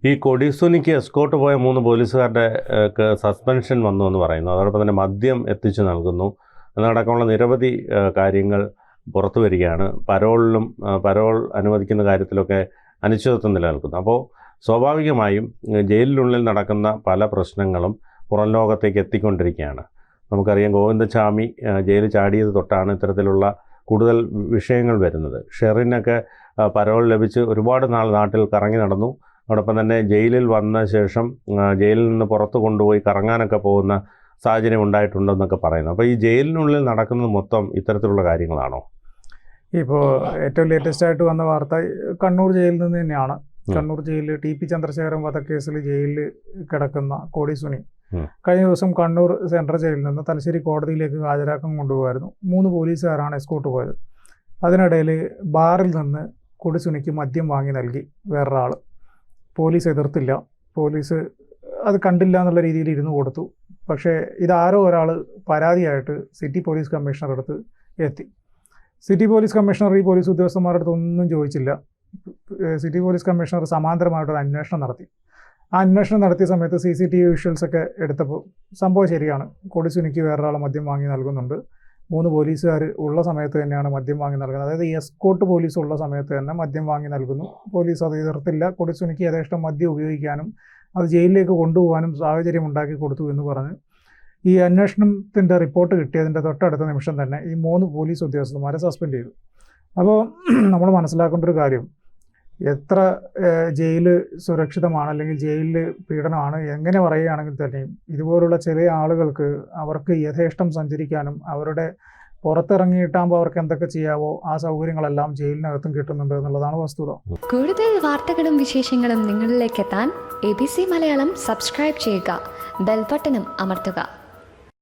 ഈ കൊടിസുനിക്ക് എസ്കോട്ട് പോയ 3 പോലീസുകാരുടെ സസ്പെൻഷൻ വന്നു എന്ന് പറയുന്നു. അതോടൊപ്പം തന്നെ മദ്യം എത്തിച്ചു നൽകുന്നു എന്നടക്കമുള്ള നിരവധി കാര്യങ്ങൾ പുറത്തു വരികയാണ്. പരോൾ അനുവദിക്കുന്ന കാര്യത്തിലൊക്കെ അനിശ്ചിതത്വം നിലനിൽക്കുന്നു. അപ്പോൾ സ്വാഭാവികമായും ജയിലിനുള്ളിൽ നടക്കുന്ന പല പ്രശ്നങ്ങളും പുറം ലോകത്തേക്ക് എത്തിക്കൊണ്ടിരിക്കുകയാണ്. നമുക്കറിയാം, ഗോവിന്ദചാമി ജയിൽ ചാടിയത് തൊട്ടാണ് ഇത്തരത്തിലുള്ള കൂടുതൽ വിഷയങ്ങൾ വരുന്നത്. ഷെറിനൊക്കെ പരോൾ ലഭിച്ച് ഒരുപാട് നാൾ നാട്ടിൽ കറങ്ങി നടന്നു. അതോടൊപ്പം തന്നെ ജയിലിൽ വന്ന ശേഷം ജയിലിൽ നിന്ന് പുറത്ത് കൊണ്ടുപോയി കറങ്ങാനൊക്കെ പോകുന്ന സാഹചര്യം ഉണ്ടായിട്ടുണ്ടെന്നൊക്കെ പറയുന്നു. അപ്പോൾ ഈ ജയിലിനുള്ളിൽ നടക്കുന്നത് മൊത്തം ഇത്തരത്തിലുള്ള കാര്യങ്ങളാണോ? ഇപ്പോൾ ഏറ്റവും ലേറ്റസ്റ്റ് ആയിട്ട് വന്ന വാർത്ത കണ്ണൂർ ജയിലിൽ നിന്ന് തന്നെയാണ്. കണ്ണൂർ ജയിലിൽ TP ചന്ദ്രശേഖരൻ വധക്കേസിൽ ജയിലിൽ കിടക്കുന്ന കൊടിസുനി കഴിഞ്ഞ ദിവസം കണ്ണൂർ സെൻട്രൽ ജയിലിൽ നിന്ന് തലശ്ശേരി കോടതിയിലേക്ക് ഹാജരാക്കാൻ കൊണ്ടുപോകായിരുന്നു. 3 പോലീസുകാരാണ് എസ്കോട്ട് പോയത്. അതിനിടയിൽ ബാറിൽ നിന്ന് കൊടിസുനിക്ക് മദ്യം വാങ്ങി നൽകി വേറൊരാൾ. പോലീസ് എതിർത്തില്ല. പോലീസ് അത് കണ്ടില്ല എന്നുള്ള രീതിയിൽ ഇരുന്ന് കൊടുത്തു. പക്ഷേ ഇതാരോ ഒരാൾ പരാതിയായിട്ട് സിറ്റി പോലീസ് കമ്മീഷണർ അടുത്ത് എത്തി. സിറ്റി പോലീസ് കമ്മീഷണർ ഈ പോലീസ് ഉദ്യോഗസ്ഥന്മാരുടെ അടുത്ത് ഒന്നും ചോദിച്ചില്ല. സിറ്റി പോലീസ് കമ്മീഷണർ സമാന്തരമായിട്ടൊരു അന്വേഷണം നടത്തി. ആ അന്വേഷണം നടത്തിയ സമയത്ത് CCTV വിഷ്വൽസൊക്കെ എടുത്തപ്പോൾ സംഭവം ശരിയാണ്. കൊടിസുനിക്ക് വേറൊരാൾ മദ്യം വാങ്ങി നൽകുന്നുണ്ട്. 3 പോലീസുകാർ ഉള്ള സമയത്ത് തന്നെയാണ് മദ്യം വാങ്ങി നൽകുന്നത്. അതായത് എസ്കോട്ട് പോലീസ് ഉള്ള സമയത്ത് തന്നെ മദ്യം വാങ്ങി നൽകുന്നു. പോലീസ് അത് എതിർത്തില്ല. കൊടിസുനിക്ക് യഥേഷ്ടം മദ്യം ഉപയോഗിക്കാനും അത് ജയിലിലേക്ക് കൊണ്ടുപോകാനും സാഹചര്യം ഉണ്ടാക്കി കൊടുത്തു എന്ന് പറഞ്ഞ് ഈ അന്വേഷണത്തിൻ്റെ റിപ്പോർട്ട് കിട്ടിയതിൻ്റെ തൊട്ടടുത്ത നിമിഷം തന്നെ ഈ 3 പോലീസ് ഉദ്യോഗസ്ഥന്മാരെ സസ്പെൻഡ് ചെയ്തു. അപ്പോൾ നമ്മൾ മനസ്സിലാക്കേണ്ട ഒരു കാര്യം, എത്ര ജയിൽ സുരക്ഷിതമാണ് അല്ലെങ്കിൽ ജയിലിൽ പീഡനമാണ് എങ്ങനെ പറയുകയാണെങ്കിൽ തന്നെയും ഇതുപോലുള്ള ചെറിയ ആളുകൾക്ക് അവർക്ക് യഥേഷ്ടം സഞ്ചരിക്കാനും അവരുടെ പുറത്തിറങ്ങിയിട്ടാകുമ്പോൾ അവർക്ക് എന്തൊക്കെ ചെയ്യാവോ ആ സൗകര്യങ്ങളെല്ലാം ജയിലിനകത്തും കിട്ടുന്നുണ്ട് എന്നുള്ളതാണ് വസ്തുത. കൂടുതൽ വാർത്തകളും വിശേഷങ്ങളും നിങ്ങളിലേക്ക് എത്താൻ ABC മലയാളം സബ്സ്ക്രൈബ് ചെയ്യുക, ബെൽബട്ടനും അമർത്തുക.